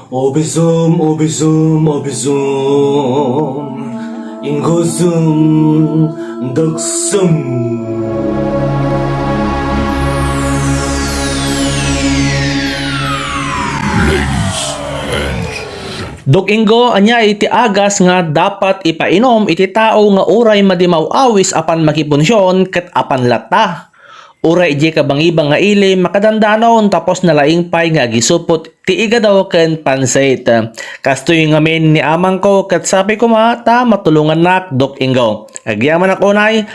Obizum, obizum, obizum. Ingozum, dagsum. Dok Ingo, anya iti agas nga dapat ipainom iti tao nga uray madimaw awis apan makipunsyon ket apan lata. Uray ije kabangibang nga ili makadandanon tapos nalaing pay nga gisupot ti iga daw ken pansit. Kastoy ngamin ni amang ko ket sabi ko ta matulungan nak Dok Ingo. Agyaman ako nay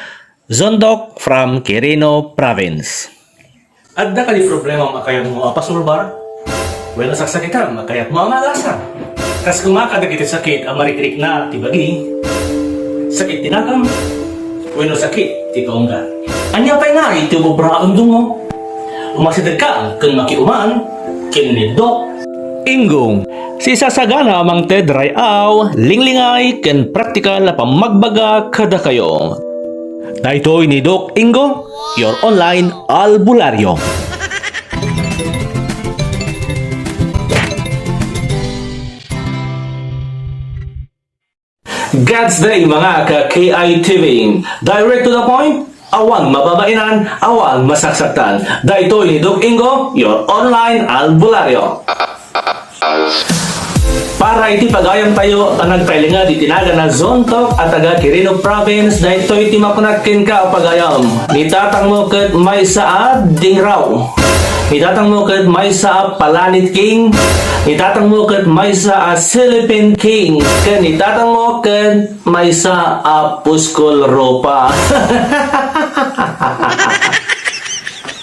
Zondok from Quirino Province. Adda ka di problema makayat mo apasulbar? Well, nasaksakitan makayat mo amagasan. Kas kumakada kita sakit, amarikrik na tibagi. Sakit tinakam. Bueno sakit, ti kaungga. Anya pa'y nga, iti bubraang dungo. Umasidag ka, kung makiumaan, kinidok. Ingong, si sasagana amang tedray aw, linglingay, ken praktikal na pamagbaga kada kayo. Na ito'y ni Dok Ingo, your online albularyo. God's Day mga ka-KITV. Direct to the point, awang mababainan, awang masaksaktan. Dahito ni Dok Ingo, your online albularyo. Para iti pagayam tayo ang nagpailinga di tinaga na Zontok at taga Quirino Province na ito iti makunakin ka o pagayam. Nitatang mo kat may saad ding raw. Nitatang mo kat may sa Palanit King. Nitatang mo kat may sa Philippine King. Ken nitatang mo kat may sa Puskol Ropa.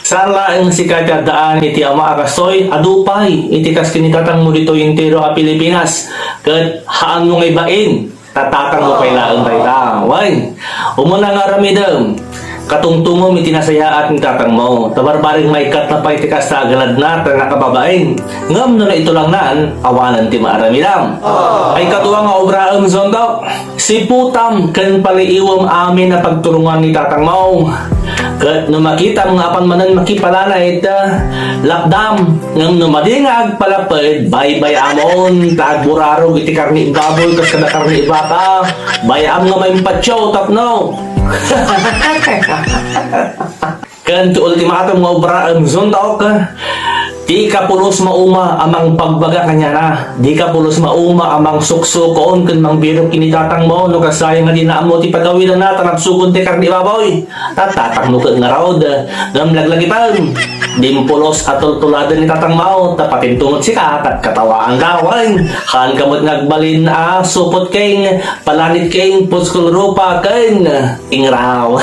Sala ang sikagandaan iti ama akasoy adupay iti kas kinitatang mo dito intero a Pilipinas ket haan mo ngay bain tatatang mo kay laeng tayta way umuna nga ramidem katungtungom iti nasaya at nitatang mo tabarbaring may kat na pa iti kas tagalad na nakababain ngam no na ito lang naan awanan ti maaramidam ay katuwa nga obraem Zondok si putam ken paliiwom amin na pagturungan ni tatang mo. Kat no makita mga apan manan makipalana ita lakdam ng numadingag palapad bay amon tagburaro iti karni baboy kas kada karni baka bayam nga may patyo tapno. Kan tu ultimatum nga obra ang Zondok di ka pulos mauma amang pagbaga kanya na. Di ka pulos mauma amang suksukon kun mang birok kinitatang mo no kasayang nga dinaam mo ti pagawilan na tanap sukon ti karni baboy. Tatatang mo ken nga raod ngam laglagi pa. Di mo pulos atol tuladan ni tatang mo tapatin tungod si kat at katawa ang gawan. Han kamot ngagbalin supot king Palanit King Puskol Ropa ken ingraw.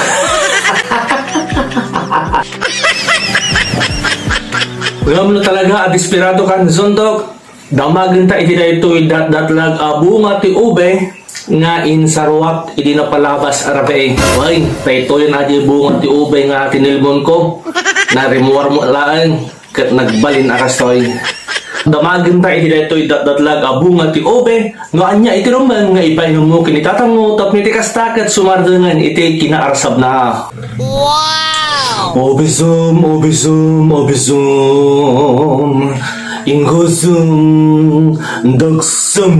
Ngam no talaga at desperado kan Zondok damagin ta iti daytoy datlag bunga ti ube nga insarwak idi na palabas arabe way daytoy na di bunga ti ube nga tinilmon ko na rimuar mo laan ket nagbalin arastoy damagin ta iti daytoy datlag bunga ti ube nga anya iti rumang nga ipainom mo kinitatang mo tapno iti kastaket sumardengan iti kinaarsab na. Wow! Obizum, obizum, obizum. Ingozum, dagsum.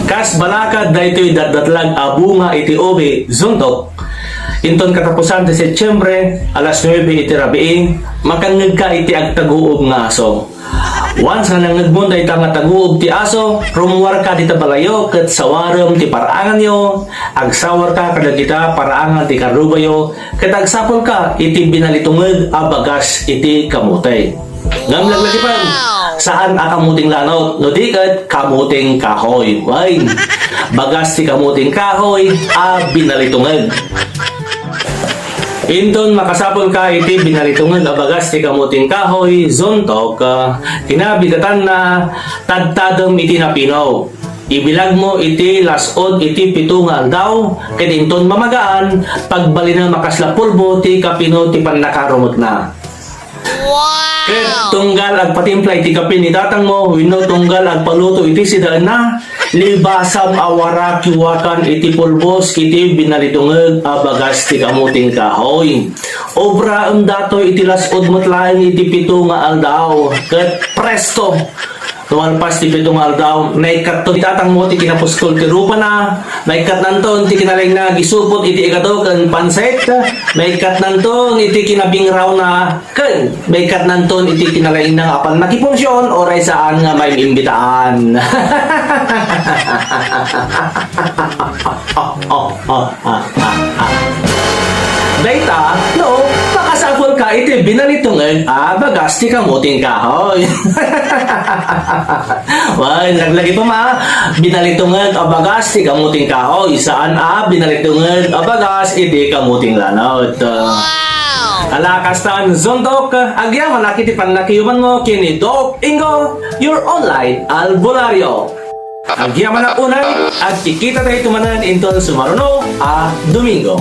Kas balakad daytoy datdatlag bunga iti ube Zondok. Inton katapusan ti Setyembre alas 9 iti rabii makangeg ka iti agtaguob nga aso. Once na nangagmon day nga taguob ti aso, rumuwar ka dita balayo ket sawarem ti paraangan yo, agsawar ka kada kita paraangan ti karubayo, ket agsapol ka iti binalitungeg a bagas iti kamutay. Ngam laglagi pa, saan a kamuting lanot, no di ket kamuting kahoy. Way, bagas ti kamuting kahoy a binalitungeg. Inton makasapol ka iti binalitungan abagas ti kamuting kahoy Zondok kinabigatan na tadtadem iti napinaw. Ibilag mo iti lasod iti 7 nga aldaw ket inton mamagaan pagbalina makasla pulbo ti kapino ti pannakarumot na. Wow! Ket tunggal agpatimpla iti kape ni tatang mo wenno tunggal agpaluto iti sidaan na libasam awara kiwakan iti pulbos iti binalitungeg abagas ti kamuting kahoy. Obra datoy iti lasod mutlaeng iti pito nga aldaw ket presto tumalpas ti pitong aldaw, naikat to itatang mo ti kinapuskol ti rupa na, naikat nanton ti kinaling na gisupot iti ikado kan panset, naikat nanton iti kinabingraw na kan, naikat nanton iti kinaling na apan nakiponsyon oray saan nga may imbitaan. Data, no, makasapol ka iti binalitungeg bagas ti kamuting kahoy. Well, naglagi pa ma, binalitungeg bagas ti kamuting kahoy. Saan binalitungeg bagas iti kamuting lanot. Alakastan Zondok, agyaman nakiti panakiyuman mo kini Doc Ingo, your online albularyo. Agyaman na unay at kikita tayo tumanan inton sumaruno Domingo.